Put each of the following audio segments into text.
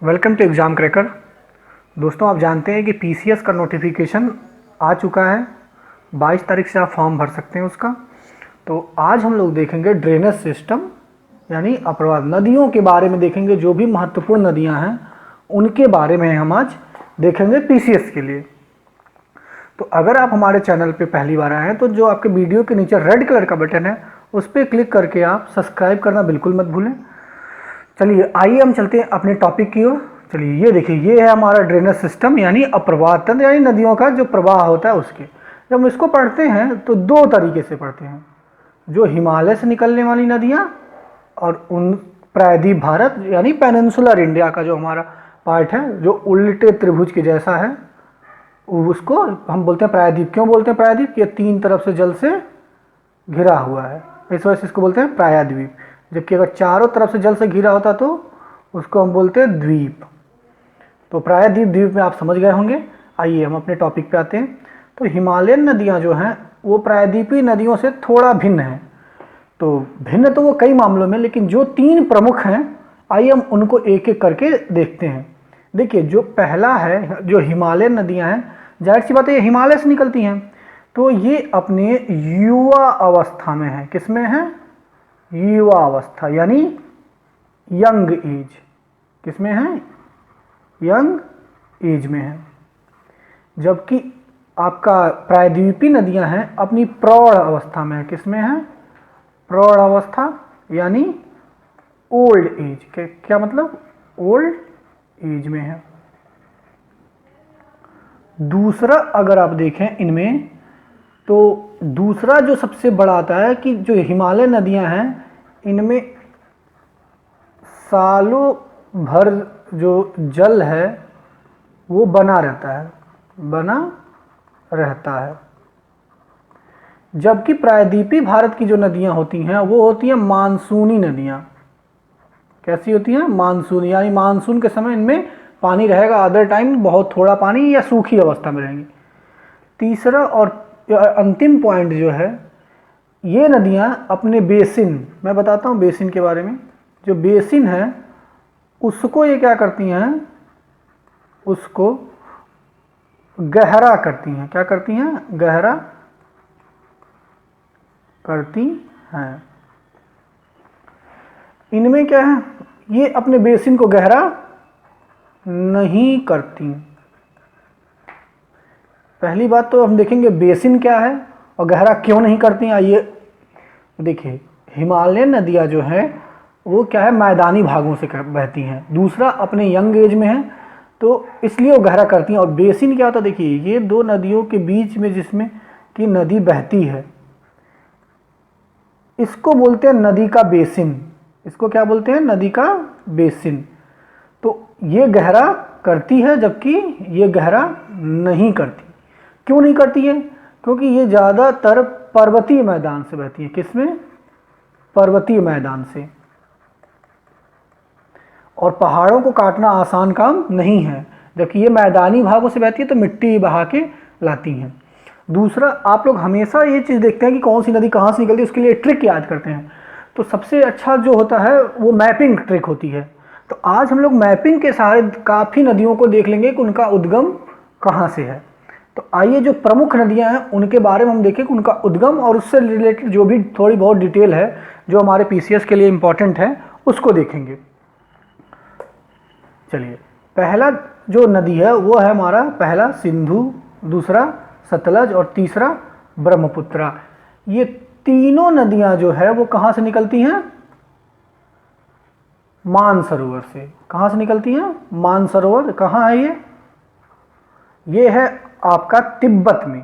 Welcome to exam cracker. दोस्तों, आप जानते हैं कि पीसीएस का नोटिफिकेशन आ चुका है। 22 तारीख से आप फॉर्म भर सकते हैं उसका। तो आज हम लोग देखेंगे ड्रेनेज सिस्टम यानी अपरवाद नदियों के बारे में देखेंगे। जो भी महत्वपूर्ण नदियां हैं उनके बारे में हम आज देखेंगे पीसीएस के लिए। तो अगर आप हमारे चैनल पे पहली बार आए हैं तो जो आपके वीडियो के नीचे रेड कलर का बटन है उस पर क्लिक करके आप सब्सक्राइब करना बिल्कुल मत भूलें। चलिए आइए हम चलते हैं अपने टॉपिक की ओर। चलिए ये देखिए, ये है हमारा ड्रेनेज सिस्टम यानी अप्रवाह तंत्र यानी नदियों का जो प्रवाह होता है उसके। जब हम इसको पढ़ते हैं तो दो तरीके से पढ़ते हैं, जो हिमालय से निकलने वाली नदियाँ और उन प्रायद्वीप भारत यानी पेनिनसुलर इंडिया का जो हमारा पार्ट है जो उल्टे त्रिभुज के जैसा है उसको हम बोलते हैं प्रायद्वीप। क्यों बोलते हैं प्रायद्वीप? ये तीन तरफ से जल से घिरा हुआ है, इस वजह से इसको बोलते हैं प्रायद्वीप। जबकि अगर चारों तरफ से जल से घिरा होता तो उसको हम बोलते हैं द्वीप। तो प्रायद्वीप द्वीप में आप समझ गए होंगे। आइए हम अपने टॉपिक पे आते हैं। तो हिमालयन नदियां जो हैं वो प्रायद्वीपीय नदियों से थोड़ा भिन्न हैं। तो भिन्न तो वो कई मामलों में, लेकिन जो तीन प्रमुख हैं आइए हम उनको एक एक करके देखते हैं। देखिए, जो पहला है जो हिमालयन नदियाँ हैं, जाहिर सी बात है ये हिमालय से निकलती हैं। तो ये अपने युवा अवस्था में है। किस में है? युवा अवस्था यानी यंग एज। किसमें है? यंग एज में है। जबकि आपका प्रायद्वीपीय नदियां हैं अपनी प्रौढ़ अवस्था में है। किसमें है? प्रौढ़ अवस्था यानी ओल्ड एज। क्या मतलब? ओल्ड एज में है। दूसरा अगर आप देखें इनमें तो दूसरा जो सबसे बड़ा आता है कि जो हिमालय नदियां हैं इनमें सालों भर जो जल है वो बना रहता है, बना रहता है। जबकि प्रायद्वीपीय भारत की जो नदियां होती हैं वो होती हैं मानसूनी नदियां। कैसी होती हैं? मानसूनी यानी मानसून के समय इनमें पानी रहेगा, अदर टाइम बहुत थोड़ा पानी या सूखी अवस्था में रहेंगी। तीसरा और अंतिम पॉइंट जो है, ये नदियां अपने बेसिन, मैं बताता हूँ बेसिन के बारे में। जो बेसिन है उसको ये क्या करती हैं? उसको गहरा करती हैं। क्या करती हैं? गहरा करती हैं। इनमें क्या है? ये अपने बेसिन को गहरा नहीं करती। पहली बात तो हम देखेंगे बेसिन क्या है और गहरा क्यों नहीं करती। आइए देखिए, हिमालयन नदियां जो हैं वो क्या है? मैदानी भागों से बहती हैं। दूसरा अपने यंग एज में है तो इसलिए वो गहरा करती हैं। और बेसिन क्या होता है? देखिए, ये दो नदियों के बीच में जिसमें कि नदी बहती है इसको बोलते हैं नदी का बेसिन। इसको क्या बोलते हैं? नदी का बेसिन। तो ये गहरा करती है जबकि ये गहरा नहीं करती। क्यों नहीं करती है? क्योंकि ये ज़्यादातर पर्वतीय मैदान से बहती है। किसमें? पर्वतीय मैदान से। और पहाड़ों को काटना आसान काम नहीं है। जबकि ये मैदानी भागों से बहती है तो मिट्टी बहा के लाती हैं। दूसरा, आप लोग हमेशा ये चीज़ देखते हैं कि कौन सी नदी कहाँ से निकलती है, उसके लिए ट्रिक याद करते हैं। तो सबसे अच्छा जो होता है वो मैपिंग ट्रिक होती है। तो आज हम लोग मैपिंग के सहारे काफ़ी नदियों को देख लेंगे कि उनका उद्गम कहाँ से है। तो आइए जो प्रमुख नदियाँ हैं उनके बारे में हम देखें कि उनका उद्गम और उससे रिलेटेड जो भी थोड़ी बहुत डिटेल है जो हमारे पीसीएस के लिए इम्पॉर्टेंट है उसको देखेंगे। चलिए, पहला जो नदी है वो है हमारा पहला सिंधु, दूसरा सतलज और तीसरा ब्रह्मपुत्रा। ये तीनों नदियां जो है वो कहाँ से निकलती हैं? मानसरोवर से। कहाँ से निकलती हैं? मानसरोवर। कहाँ है ये? ये है आपका तिब्बत में।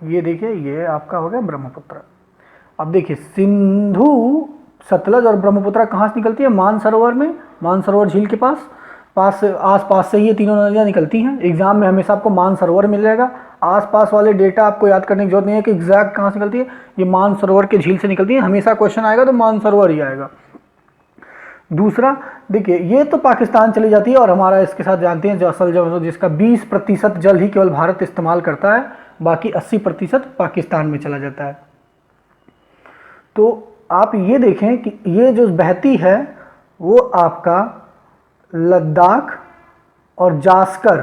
ये देखिए, ये आपका हो गया ब्रह्मपुत्र। अब देखिए, सिंधु, सतलज और ब्रह्मपुत्र कहाँ से निकलती है? मानसरोवर में, मानसरोवर झील के पास आस पास से ही ये तीनों नदियाँ निकलती हैं। एग्जाम में हमेशा आपको मानसरोवर मिल जाएगा। आसपास वाले डेटा आपको याद करने की जरूरत नहीं है कि एग्जैक्ट कहाँ से निकलती है। ये मानसरोवर के झील से निकलती है। हमेशा क्वेश्चन आएगा तो मानसरोवर ही आएगा। दूसरा देखिए, ये तो पाकिस्तान चली जाती है और हमारा इसके साथ जानते हैं जो असल जो जिसका 20% जल ही केवल भारत इस्तेमाल करता है, बाकी 80% पाकिस्तान में चला जाता है। तो आप ये देखें कि ये जो बहती है वो आपका लद्दाख और जास्कर,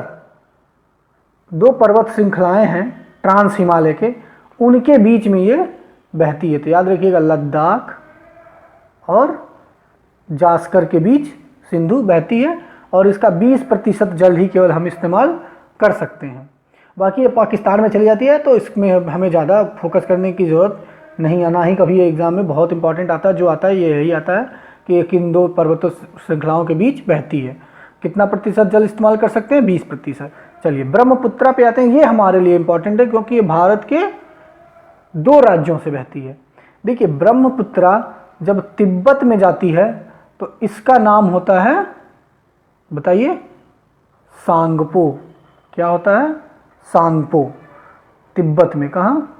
दो पर्वत श्रृंखलाएं हैं ट्रांस हिमालय के, उनके बीच में ये बहती है। तो याद रखिएगा, लद्दाख और जास्कर के बीच सिंधु बहती है और इसका 20% जल ही केवल हम इस्तेमाल कर सकते हैं। बाकी ये पाकिस्तान में चली जाती है, तो इसमें हमें ज़्यादा फोकस करने की ज़रूरत नहीं है, ना ही कभी ये एग्ज़ाम में बहुत इंपॉर्टेंट आता है। जो आता है ये यही आता है कि किन दो पर्वतों श्रृंखलाओं के बीच बहती है। कितना प्रतिशत जल इस्तेमाल कर सकते हैं? 20%। चलिए ब्रह्मपुत्रा पे आते हैं। ये हमारे लिए इंपॉर्टेंट है क्योंकि ये भारत के 2 राज्यों से बहती है। देखिए ब्रह्मपुत्रा जब तिब्बत में जाती है तो इसका नाम होता है, बताइए, सांगपो। क्या होता है? सांगपो। तिब्बत में, कहाँ?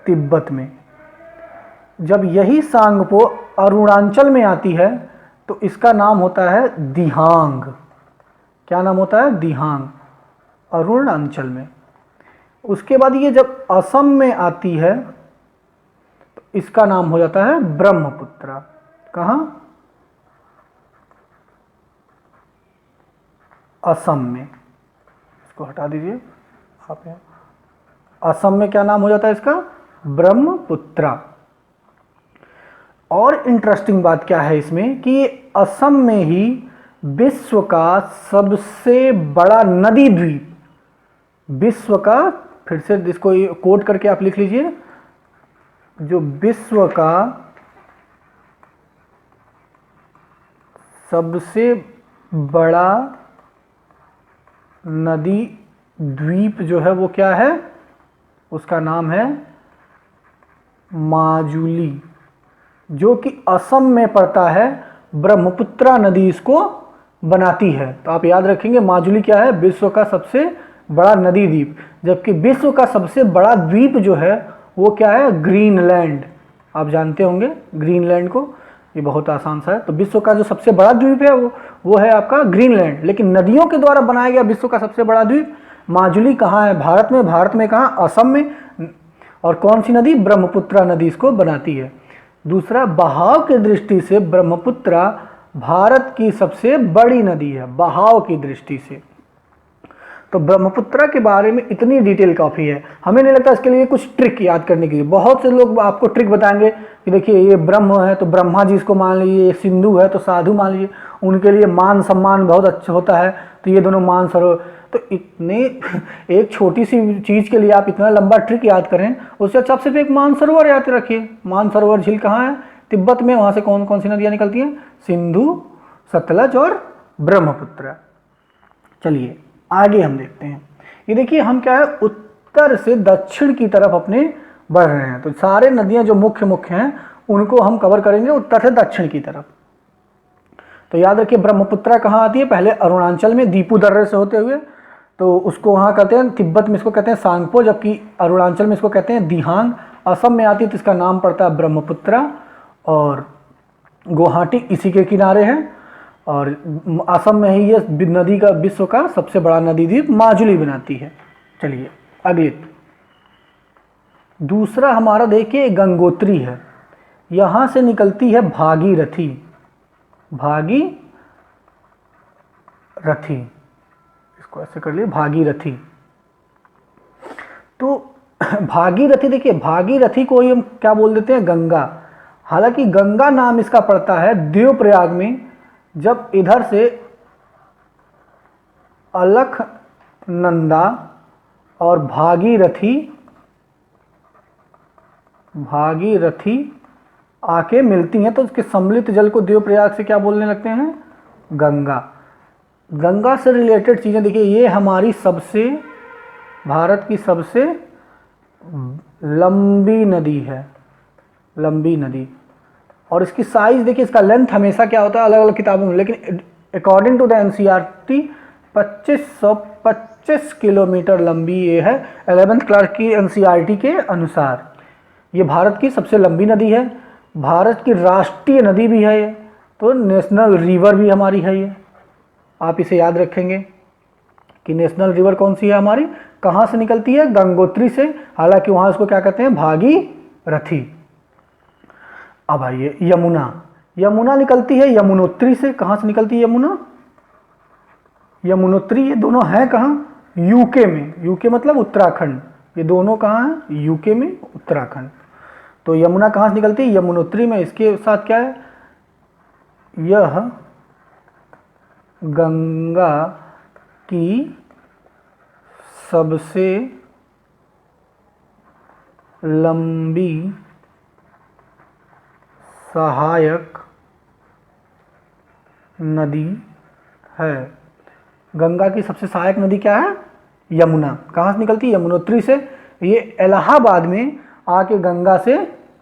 तिब्बत में। जब यही सांगपो अरुणाचल में आती है तो इसका नाम होता है दिहांग। क्या नाम होता है? दिहांग, अरुणाचल में। उसके बाद ये जब असम में आती है तो इसका नाम हो जाता है ब्रह्मपुत्रा। कहाँ? असम में। इसको हटा दीजिए आप यहाँ। असम में क्या नाम हो जाता है इसका? ब्रह्मपुत्रा। और इंटरेस्टिंग बात क्या है इसमें कि असम में ही विश्व का सबसे बड़ा नदी द्वीप, विश्व का, फिर से इसको कोड करके आप लिख लीजिए, जो विश्व का सबसे बड़ा नदी द्वीप जो है वो क्या है? उसका नाम है माजुली, जो कि असम में पड़ता है। ब्रह्मपुत्रा नदी इसको बनाती है। तो आप याद रखेंगे माजुली क्या है? विश्व का सबसे बड़ा नदी द्वीप। जबकि विश्व का सबसे बड़ा द्वीप जो है वो क्या है? ग्रीनलैंड। आप जानते होंगे ग्रीनलैंड को, ये बहुत आसान सा है। तो विश्व का जो सबसे बड़ा द्वीप है वो है आपका ग्रीनलैंड। लेकिन नदियों के द्वारा बनाया गया विश्व का सबसे बड़ा द्वीप माजुली कहाँ है? भारत में। भारत में कहाँ? असम में। और कौन सी नदी? ब्रह्मपुत्रा नदी इसको बनाती है। दूसरा, बहाव की दृष्टि से ब्रह्मपुत्रा भारत की सबसे बड़ी नदी है, बहाव की दृष्टि से। तो ब्रह्मपुत्रा के बारे में इतनी डिटेल काफ़ी है। हमें नहीं लगता इसके लिए कुछ ट्रिक याद करने के लिए। बहुत से लोग आपको ट्रिक बताएंगे कि देखिए ये ब्रह्म है तो ब्रह्मा जी इसको मान लीजिए, ये सिंधु है तो साधु मान लीजिए, उनके लिए मान सम्मान बहुत अच्छा होता है तो ये दोनों मान सरोवर। तो इतने एक छोटी सी चीज़ के लिए आप इतना लंबा ट्रिक याद करें, उससे अच्छा आप सिर्फ एक मानसरोवर याद रखिए। मानसरोवर झील कहाँ है? तिब्बत में। वहाँ से कौन कौन सी नदियाँ निकलती हैं? सिंधु, सतलज और ब्रह्मपुत्र। चलिए आगे हम देखते हैं। ये देखिए हम क्या है, उत्तर से दक्षिण की तरफ अपने बढ़ रहे हैं। तो सारे नदियाँ जो मुख्य हैं उनको हम कवर करेंगे उत्तर से दक्षिण की तरफ। तो याद रखिए ब्रह्मपुत्रा कहाँ आती है? पहले अरुणाचल में दीपू दर्रे से होते हुए, तो उसको वहाँ कहते हैं, तिब्बत में इसको कहते हैं सांगपो, जबकि अरुणाचल में इसको कहते हैं दिहांग। असम में आती है तो इसका नाम पड़ता है ब्रह्मपुत्रा। और गुवाहाटी इसी के किनारे है। और असम में ही ये नदी का विश्व का सबसे बड़ा नदी द्वीप माजुली बनाती है। चलिए अगले, दूसरा हमारा देखिए गंगोत्री है। यहाँ से निकलती है भागीरथी। भागीरथी, इसको ऐसे कर लिए, भागीरथी। तो भागीरथी, देखिए भागीरथी को ही हम क्या बोल देते हैं? गंगा। हालांकि गंगा नाम इसका पड़ता है देवप्रयाग में, जब इधर से अलकनंदा और भागीरथी आके मिलती हैं तो उसके सम्मिलित जल को देवप्रयाग से क्या बोलने लगते हैं? गंगा। गंगा से रिलेटेड चीज़ें देखिए, ये हमारी भारत की सबसे लंबी नदी है, लंबी नदी। और इसकी साइज देखिए, इसका लेंथ हमेशा क्या होता है अलग अलग किताबों में, लेकिन according to the NCERT 2525 kilometre लंबी ये है 11th क्लास की एनसीईआरटी के अनुसार। ये भारत की सबसे लंबी नदी है, भारत की राष्ट्रीय नदी भी है ये, तो नेशनल रिवर भी हमारी है ये। आप इसे याद रखेंगे कि नेशनल रिवर कौन सी है हमारी, कहाँ से निकलती है? गंगोत्री से। हालांकि वहाँ इसको क्या कहते हैं? भागीरथी। अब आइए यमुना। यमुना निकलती है यमुनोत्री से। कहाँ से निकलती है यमुना? यमुनोत्री। ये दोनों हैं कहाँ? यूके में। यूके मतलब उत्तराखंड। ये दोनों कहाँ हैं? यूके में, उत्तराखंड। तो यमुना कहाँ से निकलती है? यमुनोत्री में। इसके साथ क्या है? यह गंगा की सबसे लंबी सहायक नदी है। गंगा की सबसे सहायक नदी क्या है? यमुना। कहाँ से निकलती है? यमुनोत्री से। ये इलाहाबाद में आके गंगा से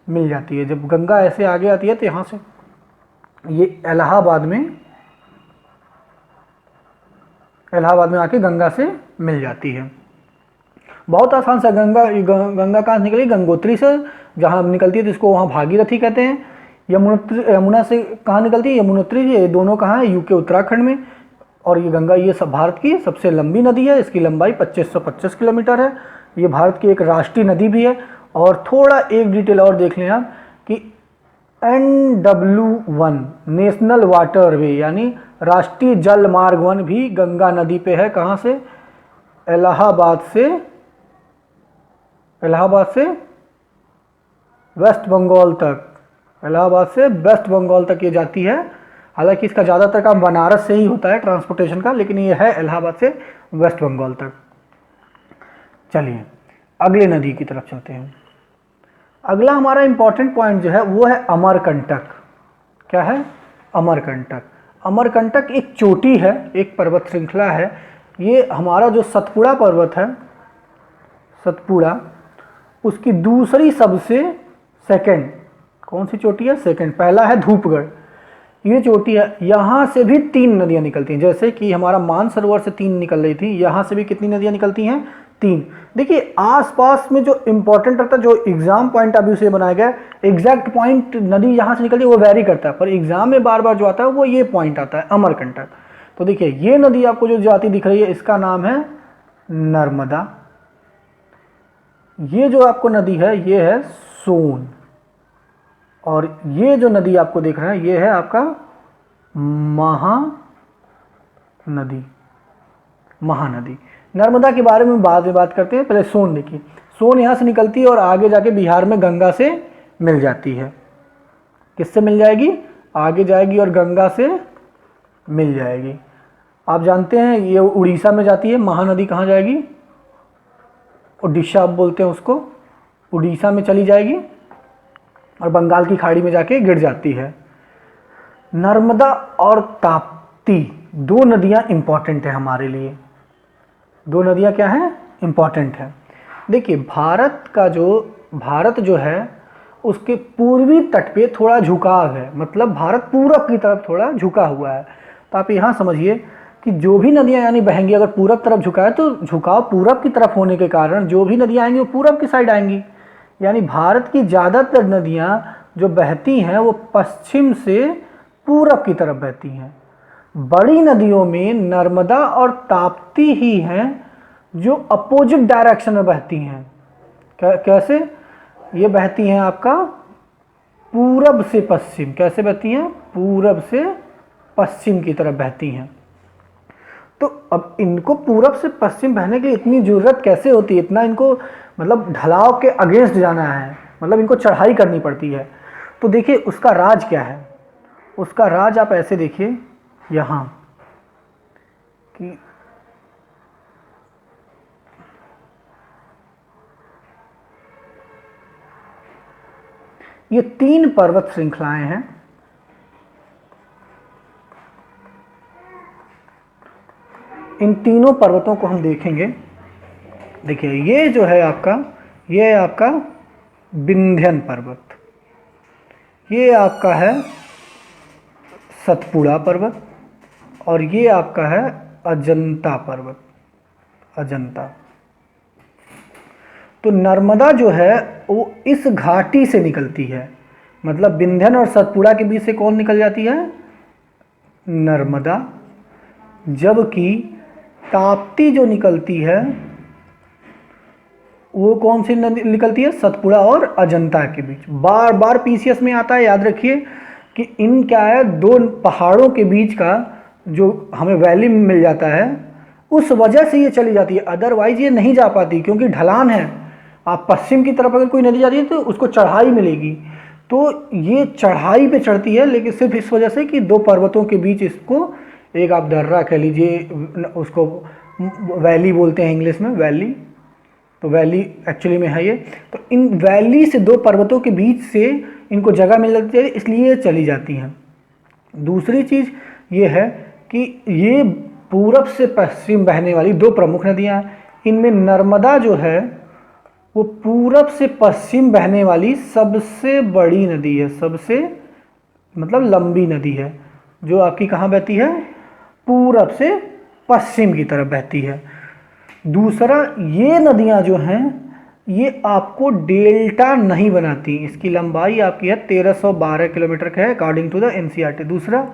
मिल जाती है। जब गंगा ऐसे आगे आती है तो यहाँ से ये इलाहाबाद में आके गंगा से मिल जाती है। बहुत आसान सा। गंगा कहाँ से निकली? गंगोत्री से। जहाँ निकलती है तो इसको वहाँ भागीरथी कहते हैं। यमुना से कहाँ निकलती है? यमुनोत्री। ये दोनों कहाँ है? यूके, उत्तराखंड में। और ये गंगा, ये सब भारत की सबसे लंबी नदी है। इसकी लंबाई 2525 किलोमीटर है। ये भारत की एक राष्ट्रीय नदी भी है। और थोड़ा एक डिटेल और देख लें आप कि NW1 नेशनल वाटर वे यानी राष्ट्रीय जल मार्ग 1 भी गंगा नदी पे है। कहाँ से? इलाहाबाद से वेस्ट बंगाल तक। इलाहाबाद से वेस्ट बंगाल तक ये जाती है। हालांकि इसका ज़्यादातर काम बनारस से ही होता है ट्रांसपोर्टेशन का, लेकिन ये है इलाहाबाद से वेस्ट बंगाल तक। चलिए अगले नदी की तरफ चलते हैं। अगला हमारा इंपॉर्टेंट पॉइंट जो है वो है अमरकंटक। क्या है? अमरकंटक। अमरकंटक एक चोटी है, एक पर्वत श्रृंखला है। ये हमारा जो सतपुड़ा पर्वत है, सतपुड़ा, उसकी दूसरी सबसे सेकंड कौन सी चोटी है? सेकंड। पहला है धूपगढ़। ये चोटी है। यहाँ से भी 3 नदियाँ निकलती हैं। जैसे कि हमारा मानसरोवर से 3 निकल रही थी, यहाँ से भी कितनी नदियाँ निकलती हैं? 3। देखिए आसपास में जो इंपॉर्टेंट रहता है, जो एग्जाम पॉइंट ऑफ व्यू से बनाया गया, एग्जैक्ट पॉइंट नदी यहाँ से निकलती है वो वेरी करता है, पर एग्जाम में बार बार जो आता है वो ये पॉइंट आता है, अमरकंटक। तो देखिए ये नदी आपको जो जाती दिख रही है इसका नाम है नर्मदा। ये जो आपको नदी है ये है सोन। और ये जो नदी आपको देख रहे हैं ये है आपका महानदी। नर्मदा के बारे में बाद में बात करते हैं, पहले सोन देखिए। सोन यहाँ से निकलती है और आगे जाके बिहार में गंगा से मिल जाती है। किससे मिल जाएगी? आगे जाएगी और गंगा से मिल जाएगी। आप जानते हैं ये उड़ीसा में जाती है। महानदी कहाँ जाएगी? ओडिशा आप बोलते हैं उसको। उड़ीसा में चली जाएगी और बंगाल की खाड़ी में जाके गिर जाती है। नर्मदा और ताप्ती 2 नदियाँ इंपॉर्टेंट है हमारे लिए। 2 नदियाँ क्या हैं? इंपॉर्टेंट है। देखिए भारत जो है उसके पूर्वी तट पे थोड़ा झुकाव है, मतलब भारत पूरब की तरफ थोड़ा झुका हुआ है। तो आप यहाँ समझिए कि जो भी नदियाँ यानी बहेंगी, अगर पूरब तरफ झुका है तो झुकाव पूरब की तरफ होने के कारण जो भी नदियाँ आएंगी वो पूरब की साइड आएंगी। यानी भारत की ज़्यादातर नदियाँ जो बहती हैं वो पश्चिम से पूरब की तरफ बहती हैं। बड़ी नदियों में नर्मदा और ताप्ती ही हैं जो अपोजिट डायरेक्शन में बहती हैं। कैसे? ये बहती हैं आपका पूरब से पश्चिम। कैसे बहती हैं? पूरब से पश्चिम की तरफ बहती हैं। तो अब इनको पूरब से पश्चिम बहने की इतनी ज़रूरत कैसे होती है? इतना इनको मतलब ढलाव के अगेंस्ट जाना है, मतलब इनको चढ़ाई करनी पड़ती है। तो देखिए उसका राज क्या है? उसका राज आप ऐसे देखिए यहाँ कि ये 3 पर्वत श्रृंखलाएं हैं। इन तीनों पर्वतों को हम देखेंगे। देखिए ये जो है आपका, ये है आपका विंध्यन पर्वत, ये आपका है सतपुड़ा पर्वत, और ये आपका है अजंता पर्वत, अजंता। तो नर्मदा जो है वो इस घाटी से निकलती है, मतलब विंध्यन और सतपुड़ा के बीच से कौन निकल जाती है? नर्मदा। जबकि ताप्ती जो निकलती है वो कौन सी निकलती है? सतपुड़ा और अजंता के बीच। बार बार पीसीएस में आता है, याद रखिए कि इन क्या है, दो पहाड़ों के बीच का जो हमें वैली मिल जाता है, उस वजह से ये चली जाती है, अदरवाइज ये नहीं जा पाती क्योंकि ढलान है। आप पश्चिम की तरफ अगर कोई नदी जाती है तो उसको चढ़ाई मिलेगी, तो ये चढ़ाई पे चढ़ती है, लेकिन सिर्फ इस वजह से कि दो पर्वतों के बीच इसको एक आप दर्रा कह लीजिए, उसको वैली बोलते हैं इंग्लिश में, वैली, तो वैली एक्चुअली में है ये। तो इन वैली से दो पर्वतों के बीच से इनको जगह मिल जाती है, इसलिए ये चली जाती हैं। दूसरी चीज़ ये है कि ये पूरब से पश्चिम बहने वाली दो प्रमुख नदियाँ हैं। इनमें नर्मदा जो है वो पूरब से पश्चिम बहने वाली सबसे बड़ी नदी है, सबसे मतलब लंबी नदी है, जो आपकी कहाँ बहती है, पूरब से पश्चिम की तरफ बहती है। दूसरा, ये नदियाँ जो हैं ये आपको डेल्टा नहीं बनाती, इसकी लंबाई आपकी है 1312 किलोमीटर का है अकॉर्डिंग टू द एनसीईआरटी। दूसरा,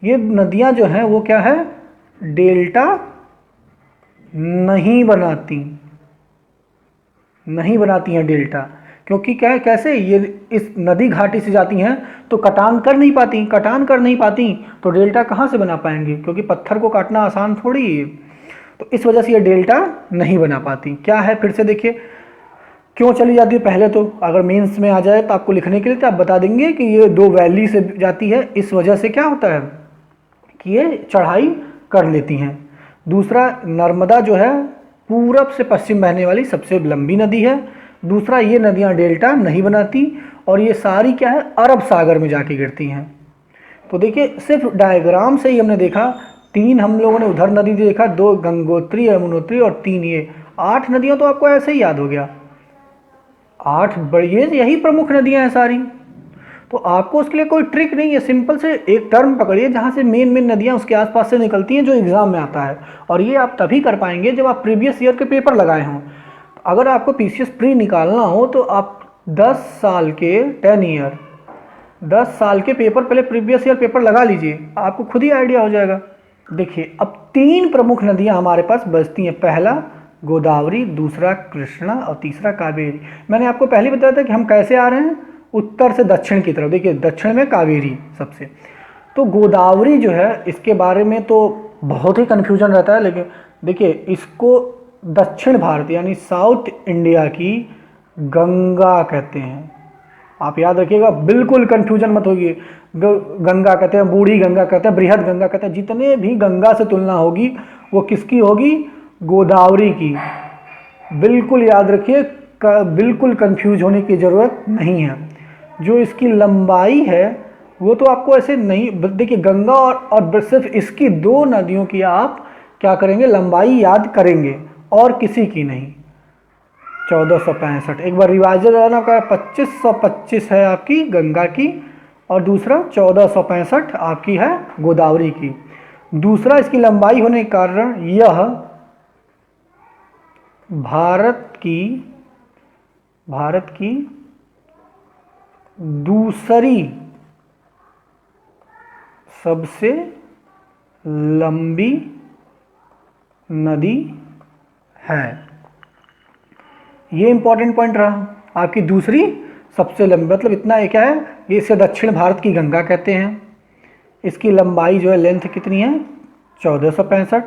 ये नदियाँ जो हैं वो क्या है, डेल्टा नहीं बनाती, नहीं बनाती हैं डेल्टा, क्योंकि क्या है, कैसे ये इस नदी घाटी से जाती हैं तो कटान कर नहीं पाती, कटान कर नहीं पाती तो डेल्टा कहाँ से बना पाएंगे, क्योंकि पत्थर को काटना आसान थोड़ी है। तो इस वजह से ये डेल्टा नहीं बना पाती। क्या है, फिर से देखिए क्यों चली जाती है। पहले तो अगर मेंस में आ जाए तो आपको लिखने के लिए तो आप बता देंगे कि ये दो वैली से जाती है, इस वजह से क्या होता है कि ये चढ़ाई कर लेती हैं। दूसरा, नर्मदा जो है पूरब से पश्चिम बहने वाली सबसे लंबी नदी है। दूसरा, ये नदियाँ डेल्टा नहीं बनाती और ये सारी क्या है, अरब सागर में जाके गिरती हैं। तो देखिए सिर्फ डायग्राम से ही हमने देखा, तीन हम लोगों ने उधर नदी देखा, दो गंगोत्री, यमुनोत्री और तीन ये, 8 नदियाँ तो आपको ऐसे ही याद हो गया। 8 बड़ी, यही प्रमुख नदियाँ हैं सारी। तो आपको उसके लिए कोई ट्रिक नहीं है, सिंपल से एक टर्म पकड़िए जहाँ से मेन मेन नदियाँ उसके आसपास से निकलती हैं, जो एग्जाम में आता है। और ये आप तभी कर पाएंगे जब आप प्रीवियस ईयर के पेपर लगाए हों। अगर आपको पीसीएस प्री निकालना हो तो आप 10 साल के 10 साल के पेपर पहले प्रीवियस ईयर पेपर लगा लीजिए, आपको खुद ही आइडिया हो जाएगा। देखिए अब 3 प्रमुख नदियाँ हमारे पास बचती हैं, पहला गोदावरी, दूसरा कृष्णा और तीसरा कावेरी। मैंने आपको पहले बताया था कि हम कैसे आ रहे हैं, उत्तर से दक्षिण की तरफ। देखिए दक्षिण में कावेरी सबसे, तो गोदावरी जो है इसके बारे में तो बहुत ही कन्फ्यूजन रहता है, लेकिन देखिए इसको दक्षिण भारत यानी साउथ इंडिया की गंगा कहते हैं। आप याद रखिएगा, बिल्कुल कन्फ्यूजन मत होगी। गंगा कहते हैं, बूढ़ी गंगा कहते हैं, बृहद गंगा कहते हैं, जितने भी गंगा से तुलना होगी वो किसकी होगी, गोदावरी की। बिल्कुल याद रखिए, बिल्कुल कंफ्यूज होने की ज़रूरत नहीं है। जो इसकी लंबाई है वो तो आपको ऐसे नहीं, देखिए गंगा और सिर्फ इसकी 2 नदियों की आप क्या करेंगे, लंबाई याद करेंगे और किसी की नहीं। 1465, एक बार रिवाइजर रहना का 2525 है आपकी गंगा की और दूसरा 1465 आपकी है गोदावरी की। दूसरा, इसकी लंबाई होने के कारण यह भारत की दूसरी सबसे लंबी नदी है। ये इंपॉर्टेंट पॉइंट रहा, आपकी दूसरी सबसे लंबी, मतलब इतना है क्या है, ये इसे दक्षिण भारत की गंगा कहते हैं। इसकी लंबाई जो है, लेंथ कितनी है, 1465।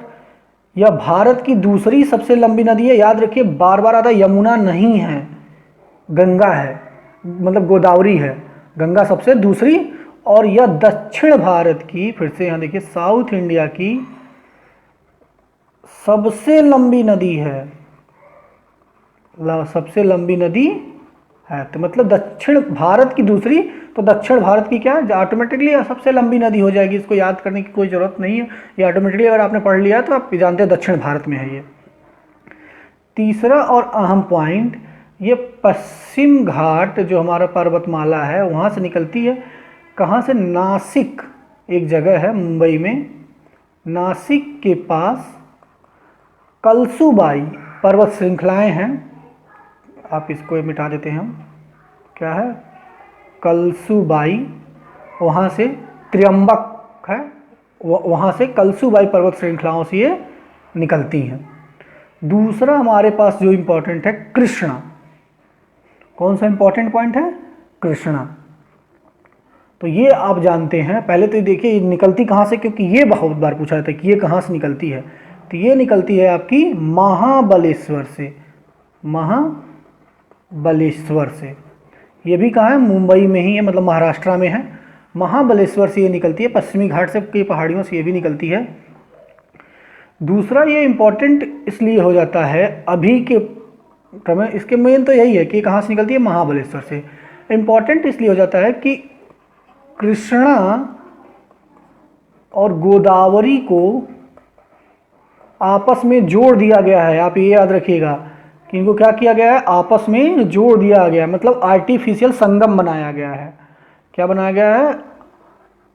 यह भारत की दूसरी सबसे लंबी नदी है। याद रखिए, बार बार आता यमुना नहीं है, गंगा है, मतलब गोदावरी है, गंगा सबसे दूसरी। और यह दक्षिण भारत की, फिर से यहाँ देखिए, साउथ इंडिया की सबसे लंबी नदी है, सबसे लंबी नदी है। तो मतलब दक्षिण भारत की दूसरी, तो दक्षिण भारत की क्या ऑटोमेटिकली सबसे लंबी नदी हो जाएगी। इसको याद करने की कोई ज़रूरत नहीं है, ये ऑटोमेटिकली अगर आपने पढ़ लिया तो आप जानते हैं दक्षिण भारत में है ये। तीसरा और अहम पॉइंट, ये पश्चिम घाट जो हमारा पर्वतमाला है वहाँ से निकलती है। कहाँ से, नासिक एक जगह है मुंबई में, नासिक के पास कलसुबाई पर्वत श्रृंखलाएँ हैं। आप इसको मिटा देते हैं हम, क्या है, कलसुबाई, वहाँ से त्र्यंबक है, वहाँ से कलसुबाई पर्वत श्रृंखलाओं से ये निकलती हैं। दूसरा हमारे पास जो इम्पोर्टेंट है, कृष्णा। कौन सा इम्पोर्टेंट पॉइंट है, कृष्णा। तो ये आप जानते हैं। पहले तो देखिए निकलती कहाँ से, क्योंकि ये बहुत बार पूछा जाता है कि ये कहाँ से निकलती है। तो ये निकलती है आपकी महाबलेश्वर से, महाबलेश्वर से। ये भी कहाँ है, मुंबई में ही है, मतलब महाराष्ट्र में है। महाबलेश्वर से ये निकलती है, पश्चिमी घाट से की पहाड़ियों से ये भी निकलती है। दूसरा ये इम्पोर्टेंट इसलिए हो जाता है अभी के क्रम, इसके मेन तो यही है कि कहाँ से निकलती है, महाबलेश्वर से। इम्पोर्टेंट इसलिए हो जाता है कि कृष्णा और गोदावरी को आपस में जोड़ दिया गया है। आप ये याद रखिएगा कि इनको क्या किया गया है, आपस में जोड़ दिया गया है, मतलब आर्टिफिशियल संगम बनाया गया है। क्या बनाया गया है,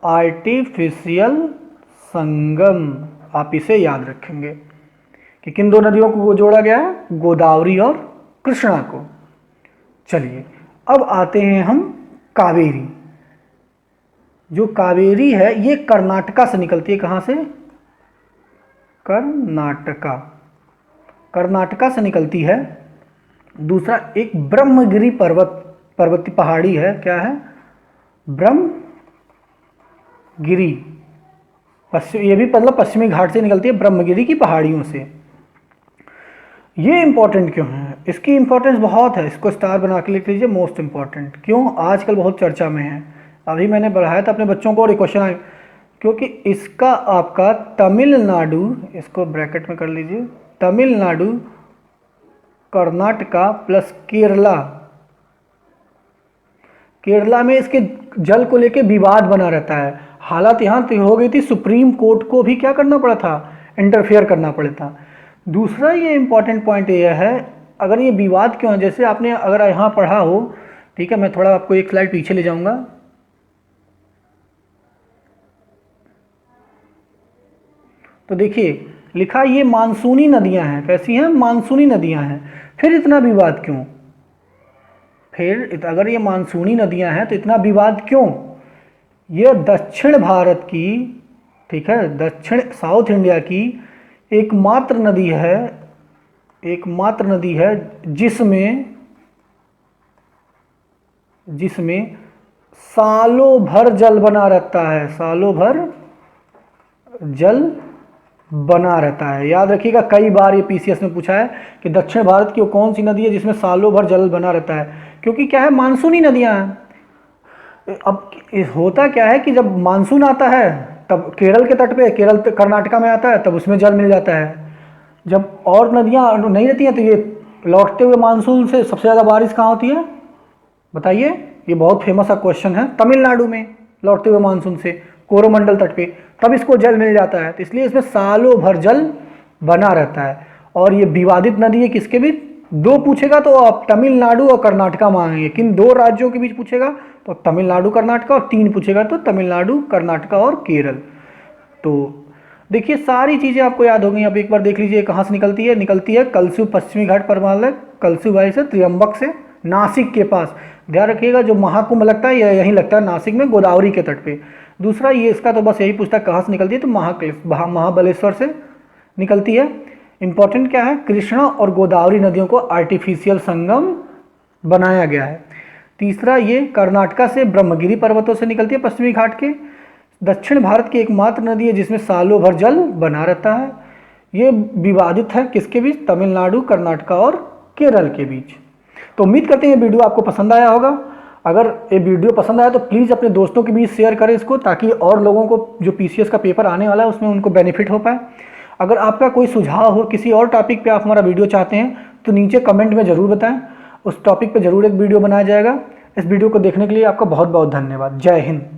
आर्टिफिशियल संगम। आप इसे याद रखेंगे कि किन दो नदियों को जोड़ा गया है, गोदावरी और कृष्णा को। चलिए अब आते हैं हम कावेरी। जो कावेरी है ये कर्नाटका से निकलती है। कहाँ से, कर्नाटका, कर्नाटका से निकलती है। दूसरा एक ब्रह्मगिरी पर्वतीय पहाड़ी है। क्या है, ब्रह्मगिरी, ये भी मतलब पश्चिमी घाट से निकलती है, ब्रह्मगिरी की पहाड़ियों से। ये इंपॉर्टेंट क्यों है, इसकी इंपॉर्टेंस बहुत है, इसको स्टार बना के लिख लीजिए, मोस्ट इंपॉर्टेंट। क्यों, आजकल बहुत चर्चा में है। अभी मैंने बढ़ाया था अपने बच्चों को और एक क्वेश्चन आया, क्योंकि इसका आपका तमिलनाडु, इसको ब्रैकेट में कर लीजिए, तमिलनाडु, कर्नाटका प्लस केरला, केरला में इसके जल को लेके विवाद बना रहता है। हालात यहाँ तो हो गई थी, सुप्रीम कोर्ट को भी क्या करना पड़ा था, इंटरफेयर करना पड़ा था। दूसरा ये इंपॉर्टेंट पॉइंट ये है, अगर ये विवाद क्यों है, जैसे आपने अगर यहाँ पढ़ा हो, ठीक है, मैं थोड़ा आपको एक स्लाइड पीछे ले जाऊंगा। तो देखिए लिखा ये मानसूनी नदियां हैं। कैसी हैं, मानसूनी नदियां हैं। फिर इतना विवाद क्यों, फिर अगर ये मानसूनी नदियां हैं तो इतना विवाद क्यों। ये दक्षिण भारत की, ठीक है, दक्षिण साउथ इंडिया की एकमात्र नदी है, एकमात्र नदी है जिसमें सालों भर जल बना रहता है, सालों भर जल बना रहता है। याद रखिएगा, कई बार ये पीसीएस में पूछा है कि दक्षिण भारत की वो कौन सी नदी है जिसमें सालों भर जल बना रहता है, क्योंकि क्या है, मानसूनी नदियां हैं। अब होता क्या है कि जब मानसून आता है तब केरल के तट पे, केरल कर्नाटका में आता है, तब उसमें जल मिल जाता है। जब और नदियां नहीं रहती हैं तो ये लौटते हुए मानसून से सबसे ज़्यादा बारिश कहाँ होती है, बताइए। ये बहुत फेमस क्वेश्चन है, तमिलनाडु में लौटते हुए मानसून से कोरोमंडल तट पे, तब इसको जल मिल जाता है। तो इसलिए इसमें सालों भर जल बना रहता है। और ये विवादित नदी है किसके बीच, दो पूछेगा तो आप तमिलनाडु और कर्नाटका मांगेंगे, किन दो राज्यों के बीच पूछेगा तो तमिलनाडु कर्नाटका, और तीन पूछेगा तो तमिलनाडु कर्नाटका और केरल। तो देखिए सारी चीज़ें आपको याद हो गई। अब एक बार देख लीजिए कहाँ से निकलती है, निकलती है कलसू पश्चिमी घाट परमालय, कलसू भाई से, त्र्यंबक से, नासिक के पास। ध्यान रखिएगा जो महाकुंभ लगता है यहीं लगता है, नासिक में, गोदावरी के तट पे। दूसरा ये इसका तो बस यही पूछता है कहाँ से निकलती है, तो महाबलेश्वर से निकलती है। इंपॉर्टेंट क्या है, कृष्णा और गोदावरी नदियों को आर्टिफिशियल संगम बनाया गया है। तीसरा ये कर्नाटका से ब्रह्मगिरी पर्वतों से निकलती है, पश्चिमी घाट के। दक्षिण भारत की एकमात्र नदी है जिसमें सालों भर जल बना रहता है। ये विवादित है किसके बीच, तमिलनाडु, कर्नाटका और केरल के बीच। तो उम्मीद करते हैं ये वीडियो आपको पसंद आया होगा। अगर ये वीडियो पसंद आया तो प्लीज़ अपने दोस्तों के बीच शेयर करें इसको, ताकि और लोगों को जो पीसीएस का पेपर आने वाला है उसमें उनको बेनिफिट हो पाए। अगर आपका कोई सुझाव हो, किसी और टॉपिक पे आप हमारा वीडियो चाहते हैं तो नीचे कमेंट में ज़रूर बताएं, उस टॉपिक पे ज़रूर एक वीडियो बनाया जाएगा। इस वीडियो को देखने के लिए आपका बहुत बहुत धन्यवाद। जय हिंद।